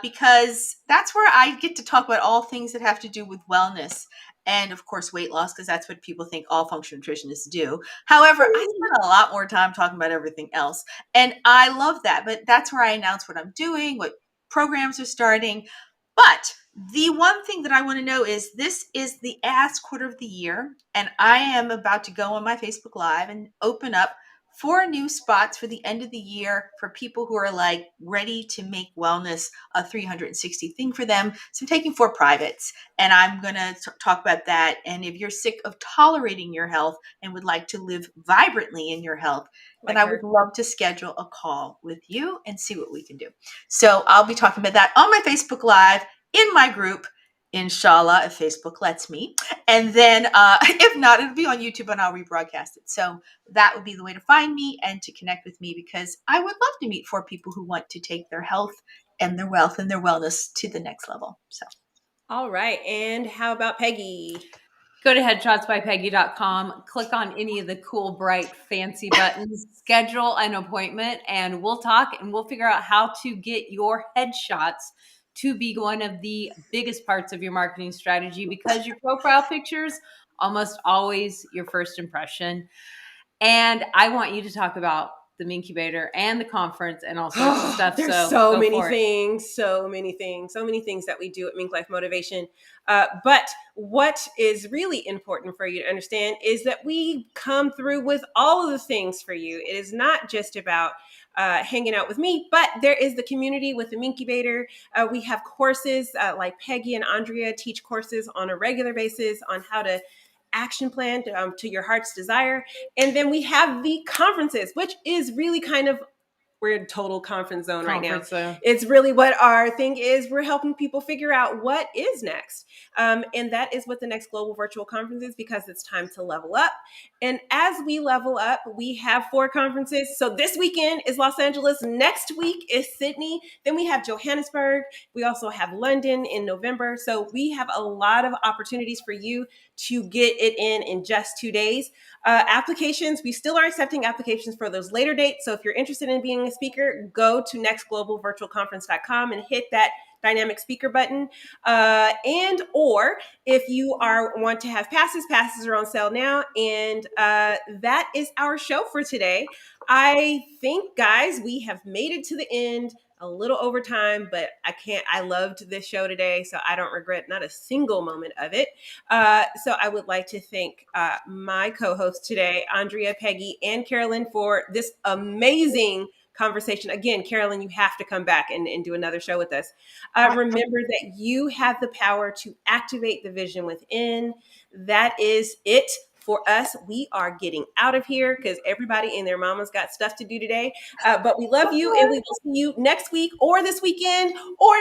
because that's where I get to talk about all things that have to do with wellness. And of course, weight loss, because that's what people think all functional nutritionists do. However, I spend a lot more time talking about everything else. And I love that. But that's where I announce what I'm doing, what programs are starting. But the one thing that I want to know is this is the Ask Quarter of the Year. And I am about to go on my Facebook Live and open up 4 new spots for the end of the year for people who are like ready to make wellness a 360 thing for them. So I'm taking 4 privates, and I'm going to talk about that. And if you're sick of tolerating your health and would like to live vibrantly in your health, then I would love to schedule a call with you and see what we can do. So I'll be talking about that on my Facebook Live in my group, inshallah, if Facebook lets me. And then if not, it'll be on YouTube and I'll rebroadcast it. So that would be the way to find me and to connect with me, because I would love to meet 4 people who want to take their health and their wealth and their wellness to the next level. So, all right. And how about Peggy? Go to headshotsbypeggy.com, click on any of the cool, bright, fancy buttons, schedule an appointment, and we'll talk and we'll figure out how to get your headshots to be one of the biggest parts of your marketing strategy, because your profile pictures almost always your first impression. And I want you to talk about the Mcquatt and the conference and all sorts of stuff. There's so many things that we do at Mink Life Motivation. But what is really important for you to understand is that we come through with all of the things for you. It is not just about hanging out with me, but there is the community with the Mcquatt. We have courses like Peggy and Andrea teach courses on a regular basis on how to action plan to your heart's desire. And then we have the conferences, which is really kind of, we're in total conference zone right now. It's really what our thing is. We're helping people figure out what is next. And that is what the next global virtual conference is, because it's time to level up. And as we level up, we have 4 conferences. So this weekend is Los Angeles. Next week is Sydney. Then we have Johannesburg. We also have London in November. So we have a lot of opportunities for you to get it in just 2 days. Applications, we still are accepting applications for those later dates. So if you're interested in being a speaker, go to nextglobalvirtualconference.com and hit that dynamic speaker button. And or if you want to have passes are on sale now. And that is our show for today. I think, guys, we have made it to the end. A little over time, but I loved this show today, so I don't regret not a single moment of it. So I would like to thank my co-hosts today, Andrea, Peggy, and Carolyn, for this amazing conversation. Again, Carolyn, you have to come back and do another show with us. Remember that you have the power to activate the vision within. That is it. For us, we are getting out of here because everybody and their mama's got stuff to do today. But we love you, and we will see you next week or this weekend, or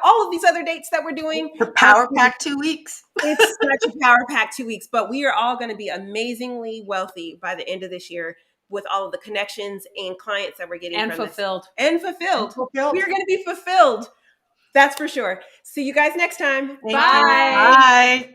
all of these other dates that we're doing. The Power Pack 2 weeks. It's such a Power Pack 2 weeks, but we are all going to be amazingly wealthy by the end of this year with all of the connections and clients that we're getting and from fulfilled. This. And fulfilled. We are going to be fulfilled. That's for sure. See you guys next time. Bye. Bye.